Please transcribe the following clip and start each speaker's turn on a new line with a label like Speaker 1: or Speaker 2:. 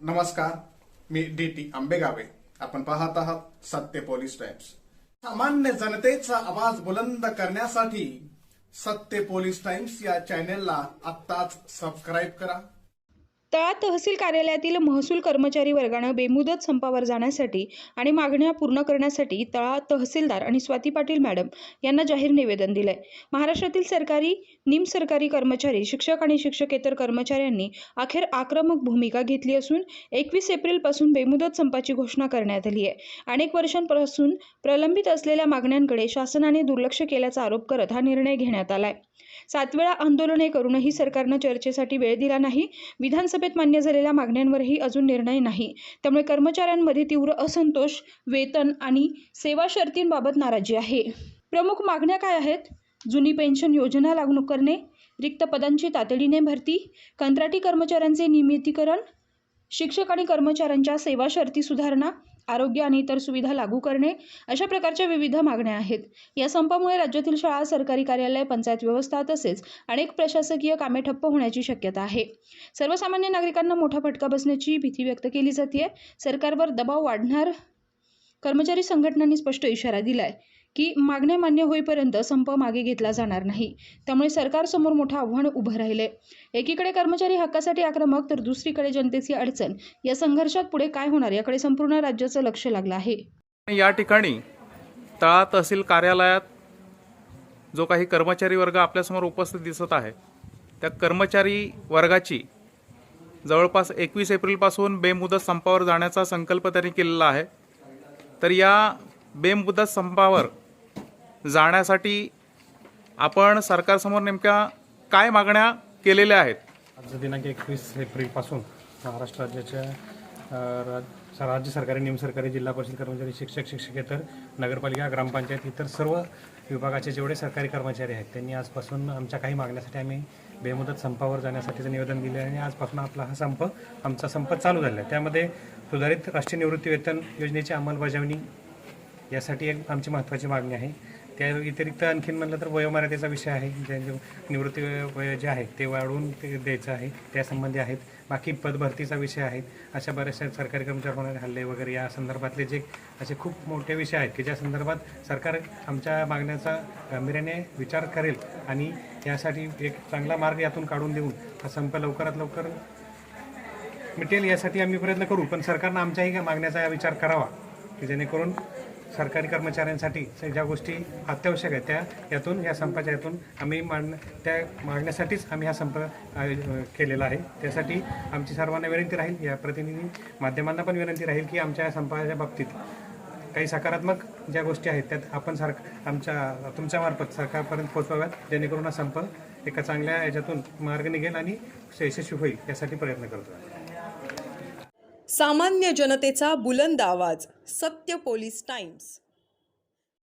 Speaker 1: नमस्कार, मी DT आंबेगावे. आपण पाहत आहात सत्य पोलीस टाइम्स. सामान्य जनतेचा आवाज बुलंद करण्यासाठी सत्य पोलीस टाइम्स या चॅनेलला आत्ताच सबस्क्राईब करा.
Speaker 2: तळा तहसील कार्यालयातील महसूल कर्मचारी वर्गानं बेमुदत संपावर जाण्यासाठी आणि मागण्या पूर्ण करण्यासाठी तळा तहसीलदार आणि स्वाती पाटील मॅडम यांना जाहीर निवेदन दिलंय. महाराष्ट्रातील सरकारी, निमसरकारी कर्मचारी, शिक्षक आणि शिक्षकेतर कर्मचाऱ्यांनी अखेर आक्रमक भूमिका घेतली असून 21 एप्रिलपासून बेमुदत संपाची घोषणा करण्यात आली आहे. अनेक वर्षांपासून प्रलंबित असलेल्या मागण्यांकडे शासनाने दुर्लक्ष केल्याचा आरोप करत हा निर्णय घेण्यात आलाय. 7 वेळा आंदोलने करूनही सरकारनं चर्चेसाठी वेळ दिला नाही. विधानसभेत मान्य झालेल्या मागण्यांवरही अजून निर्णय नाही. त्यामुळे कर्मचाऱ्यांमध्ये तीव्र असंतोष, वेतन आणि सेवा शर्तींबाबत नाराजी आहे. प्रमुख मागण्या काय आहेत? जुनी पेन्शन योजना लागू करणे, रिक्त पदांची तातडीने भरती, कंत्राटी कर्मचाऱ्यांचे नियमितीकरण, शिक्षक आणि कर्मचाऱ्यांच्या सेवा शर्ती सुधारणा, आरोग्य आणि इतर सुविधा लागू करणे, अशा प्रकारच्या विविध मागण्या आहेत. या संपामुळे राज्यातील शाळा, सरकारी कार्यालय, पंचायत व्यवस्था तसेच अनेक प्रशासकीय कामे ठप्प होण्याची शक्यता आहे. सर्वसामान्य नागरिकांना मोठा फटका बसण्याची भीती व्यक्त केली जाते. सरकारवर दबाव वाढणार. कर्मचारी संघटनांनी स्पष्ट इशारा दिलाय की मागण्या मान्य होईपर्यंत संप मागे घेतला जाणार नाही. त्यामुळे सरकारसमोर मोठं आव्हान उभं राहिलंय. एकीकडे कर्मचारी हक्कासाठी आक्रमक, तर दुसरीकडे जनतेची अडचण. या संघर्षात पुढे काय होणार याकडे संपूर्ण राज्याचं लक्ष लागलं आहे.
Speaker 3: या ठिकाणी तळा तहसील कार्यालयात जो काही कर्मचारी वर्ग आपल्यासमोर उपस्थित दिसत आहे, त्या कर्मचारी वर्गाची जवळपास 21 एप्रिलपासून बेमुदत संपावर जाण्याचा संकल्प त्यांनी केलेला आहे. तर या बेमुदत संपावर जाण्यासाठी आपण सरकारसमोर नेमक्या काय मागण्या केलेल्या आहेत?
Speaker 4: आज दिनांक 21 एप्रिलपासून महाराष्ट्र राज्याच्या राज्य सरकारी, निमसरकारी, जिल्हा परिषद कर्मचारी, शिक्षक, शिक्षकेतर, नगरपालिका, ग्रामपंचायत, इतर सर्व विभागाचे जेवढे सरकारी कर्मचारी आहेत त्यांनी आजपासून आमच्या काही मागण्यासाठी आम्ही बेमुदत संपावर जाण्यासाठीचं निवेदन दिले आणि आजपासून आमचा संप चालू झाला आहे. त्यामध्ये सुधारित राष्ट्रीय निवृत्ती वेतन योजनेची अंमलबजावणी यासाठी एक आमची महत्त्वाची मागणी आहे. त्या व्यतिरिक्त आणखीन म्हणलं तर वयोमर्यादेचा विषय आहे. निवृत्ती वय जे आहे ते वाढवून ते द्यायचं आहे, त्यासंबंधी आहेत. बाकी पदभरतीचा विषय आहे. अशा बऱ्याचशा सरकारी कर्मचारी होणारे हल्ले वगैरे या संदर्भातले जे असे खूप मोठे विषय आहेत की ज्या संदर्भात सरकार आमच्या मागण्याचा गांभीर्याने विचार करेल आणि यासाठी एक चांगला मार्ग यातून काढून देऊन हा संप लवकरात लवकर मिटेल यासाठी आम्ही प्रयत्न करू. पण सरकारनं आमच्याही मागण्याचा विचार करावा की जेणेकरून सरकारी कर्मचाऱ्यांसाठी ज्या गोष्टी अत्यावश्यक आहेत त्या यातून या संपाच्या यातून आम्ही त्या मागण्यासाठीच आम्ही हा संप केलेला आहे. त्यासाठी आमची सर्वांना विनंती राहील, या प्रतिनिधी माध्यमांना पण विनंती राहील की आमच्या या संपाच्या बाबतीत काही सकारात्मक ज्या गोष्टी आहेत त्यात आपण तुमच्यामार्फत सरकारपर्यंत पोहोचवाव्यात, जेणेकरून हा संप एका चांगल्या याच्यातून मार्ग निघेल आणि यशस्वी होईल यासाठी प्रयत्न करतो.
Speaker 5: सामान्य जनतेचा बुलंद आवाज, सत्य पोलीस टाइम्स.